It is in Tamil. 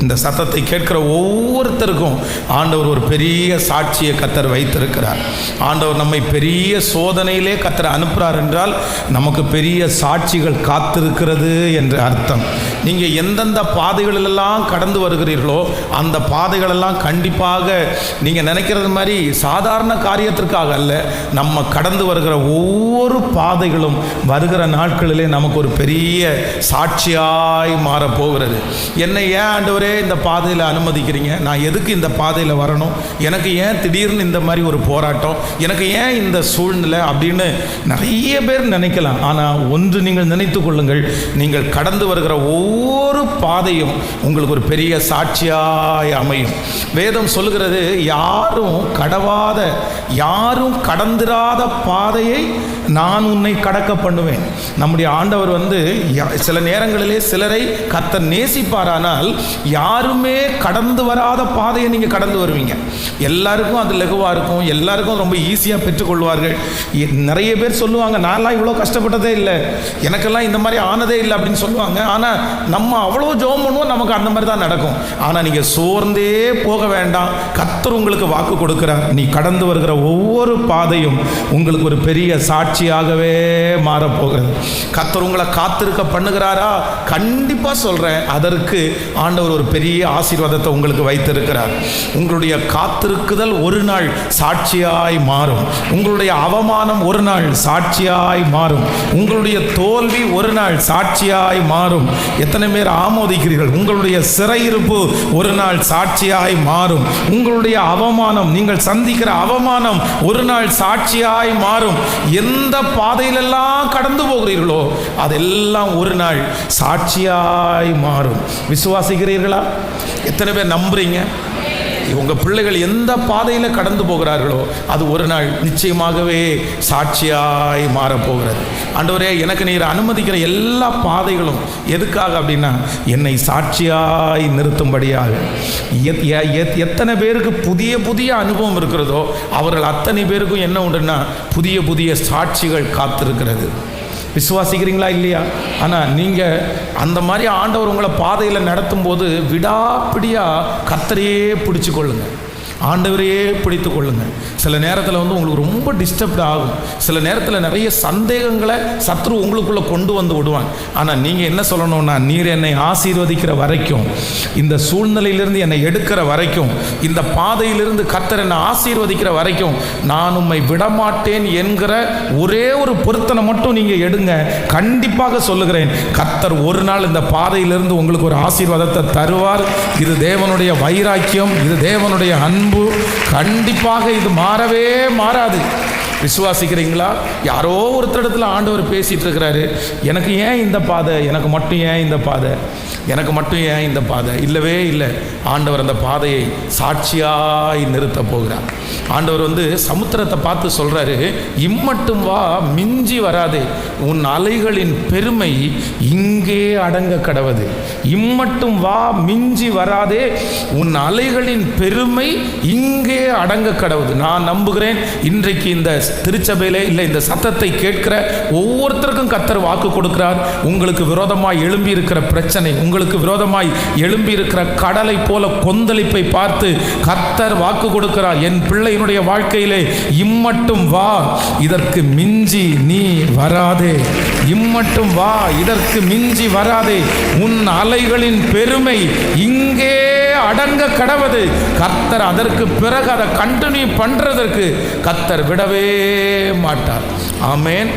இந்த சத்தத்தை கேட்கிற ஒவ்வொருத்தருக்கும் ஆண்டவர் ஒரு பெரிய சாட்சியை கர்த்தர் வைத்திருக்கிறார். ஆண்டவர் நம்மை பெரிய சோதனையிலே கர்த்தர் அனுப்புகிறார் என்றால் நமக்கு பெரிய சாட்சிகள் காத்திருக்கிறது என்று அர்த்தம். நீங்கள் எந்தெந்த பாதைகளெல்லாம் கடந்து வருகிறீர்களோ அந்த பாதைகளெல்லாம் கண்டிப்பாக நீங்கள் நினைக்கிறது மாதிரி சாதாரண காரியத்திற்காக அல்ல. நம்ம கடந்து வருகிற ஒவ்வொரு பாதைகளும் வருகிற நாட்களிலே நமக்கு ஒரு பெரிய சாட்சியாய் மாறப்போகிறது. என்னை ஏன் ஆண்டவரே இந்த பாதையில் அனுமதிக்கிறீங்க? நான் எதுக்கு இந்த பாதையில் வரணும்? எனக்கு ஏன் திடீர்னு இந்த மாதிரி ஒரு போராட்டம்? எனக்கு ஏன் இந்த சூழ்நிலை அப்படின்னு நிறைய பேர் நினைக்கலாம். ஆனால் ஒன்று நீங்கள் நினைத்து கொள்ளுங்கள், நீங்கள் கடந்து வருகிற ஒவ்வொரு பாதையும் உங்களுக்கு ஒரு பெரிய சாட்சியாய் அமையும். வேதம் சொல்லுகிறது, யாரும் கடந்திராத பாதையை நான் உன்னை கடக்க பண்ணுவேன். நம்முடைய ஆண்டவர் சில நேரங்களிலே சிலரை கர்த்தர் நேசிப்பாரானால் யாருமே கடந்து வராத பாதையை நீங்கள் கடந்து வருவீங்க. எல்லாருக்கும் அது லகுவாக இருக்கும், எல்லாருக்கும் ரொம்ப ஈஸியாக பெற்றுக்கொள்வார்கள். நிறைய பேர் சொல்லுவாங்க, நான்லாம் இவ்வளோ கஷ்டப்பட்டதே இல்லை, எனக்கெல்லாம் இந்த மாதிரி ஆனதே இல்லை அப்படின்னு சொல்லுவாங்க. ஆனால் நம்ம அவ்வளோ ஜெபம் பண்ணுவோம், நமக்கு அந்த மாதிரி தான் நடக்கும். ஆனால் நீங்கள் சோர்ந்தே போக வேண்டாம், கர்த்தர் உங்களுக்கு வாக்கு கொடுக்கிறார். நீ கடந்து வருகிற ஒவ்வொரு பாதையும் உங்களுக்கு ஒரு பெரிய சாட்சியாகவே மாறப்போகிறது. கர்த்தர் உங்களை காத்திருக்க பண்ணுகிறாரா? கண்டிப்பாக சொல்கிறேன், அதற்கு ஆண்டவர் ஒரு பெரிய ஆசீர்வாதத்தை உங்களுக்கு வைத்திருக்கிறார். உங்களுடைய காத்திருக்குதல் ஒரு நாள் சாட்சியாய் மாறும். உங்களுடைய அவமானம் ஒரு நாள் சாட்சியாய் மாறும். உங்களுடைய தோல்வி ஒரு நாள் சாட்சியாய் மாறும். எத்தனை பேர் ஆமோதிக்கிறீர்கள்? உங்களுடைய சிறையிருப்பு ஒரு நாள் சாட்சியாய் மாறும். உங்களுடைய அவமானம், நீங்கள் சந்திக்கிற அவமானம் ஒரு நாள் சாட்சியாய் மாறும். எந்த பாதையிலெல்லாம் கடந்து போகிறீர்களோ அதெல்லாம் ஒரு நாள் சாட்சியாய் மாறும். விசுவாசிக்கிறீர்களா? எத்தனை பேர் நம்புறீங்க? உங்கள் பிள்ளைகள் எந்த பாதையில் கடந்து போகிறார்களோ அது ஒரு நாள் நிச்சயமாகவே சாட்சியாய் மாறப்போகிறது. ஆண்டவரே, எனக்கு நீர் அனுமதிக்கிற எல்லா பாதைகளும் எதுக்காக அப்படின்னா என்னை சாட்சியாய் நிறுத்தும்படியாக. எத்தனை பேருக்கு புதிய புதிய அனுபவம் இருக்கிறதோ அவர்கள் அத்தனை பேருக்கும் என்ன உண்டுன்னா புதிய புதிய சாட்சிகள் காத்திருக்கிறது. விசுவாசிக்கிறீங்களா இல்லையா? ஆனால் நீங்கள் அந்த மாதிரி ஆண்டவர் உங்களை பாதையில் நடத்தும் போது விடாப்பிடியாக கர்த்தரையே பிடிச்சு கொள்ளுங்கள், ஆண்டவரையே பிடித்து கொள்ளுங்கள். சில நேரத்தில் உங்களுக்கு ரொம்ப டிஸ்டர்ப்ட் ஆகும். சில நேரத்தில் நிறைய சந்தேகங்களை சத்ரு உங்களுக்குள்ளே கொண்டு வந்து விடுவாங்க. ஆனால் நீங்கள் என்ன சொல்லணும்னா, நீர் என்னை ஆசீர்வதிக்கிற வரைக்கும், இந்த சூழ்நிலையிலிருந்து என்னை எடுக்கிற வரைக்கும், இந்த பாதையிலிருந்து கர்த்தர் என்னை ஆசீர்வதிக்கிற வரைக்கும் நான் உம்மை விடமாட்டேன் என்கிற ஒரே ஒரு பொருத்தனை மட்டும் நீங்கள் எடுங்க. கண்டிப்பாக சொல்லுகிறேன், கர்த்தர் ஒரு நாள் இந்த பாதையிலிருந்து உங்களுக்கு ஒரு ஆசீர்வாதத்தை தருவார். இது தேவனுடைய வைராக்கியம், இது தேவனுடைய அன்பு. கண்டிப்பாக இது மாறவே மாறாது. விசுவாசிக்கிறீங்களா? யாரோ ஒருத்தரிடத்துல ஆண்டவர் பேசிட்டு இருக்கிறாரு, எனக்கு ஏன் இந்த பாதை, எனக்கு மட்டும் ஏன் இந்த பாதை, எனக்கு மட்டும் ஏன் இந்த பாதை? இல்லவே இல்லை. ஆண்டவர் அந்த பாதையை சாட்சியாய் நிறுத்த போகிறார். ஆண்டவர் சமுத்திரத்தை பார்த்து சொல்றாரு, இம்மட்டும் வா, மிஞ்சி வராதே, உன் அலைகளின் பெருமை இங்கே அடங்க கடவது. இம்மட்டும் வா, மிஞ்சி வராதே, உன் அலைகளின் பெருமை இங்கே அடங்க கடவுது. நான் நம்புகிறேன், இன்றைக்கு இந்த திருச்சபையிலே இல்லை இந்த சத்தத்தை கேட்கிற ஒவ்வொருத்தருக்கும் கர்த்தர் வாக்கு கொடுக்கிறார். உங்களுக்கு விரோதமாய் எழும்பி இருக்கிற பிரச்சனை, உங்களுக்கு விரோதமாய் எழும்பி இருக்கிற கடலை போல கொந்தளிப்பை பார்த்து கர்த்தர் வாக்கு கொடுக்கிறார். என் பிள்ளையினுடைய வாழ்க்கையிலே இம்மட்டும் வா, இதற்கு மிஞ்சி நீ வராதே. இம்மட்டும் வா, இதற்கு மிஞ்சி வராதே, உன் அலைகளின் பெருமை இங்கே அடங்க கடவது. கர்த்தர் அதற்கு பிறகு அதை கண்டினியூ பண்றதற்கு கர்த்தர் விடவே மாட்டார். ஆமென்.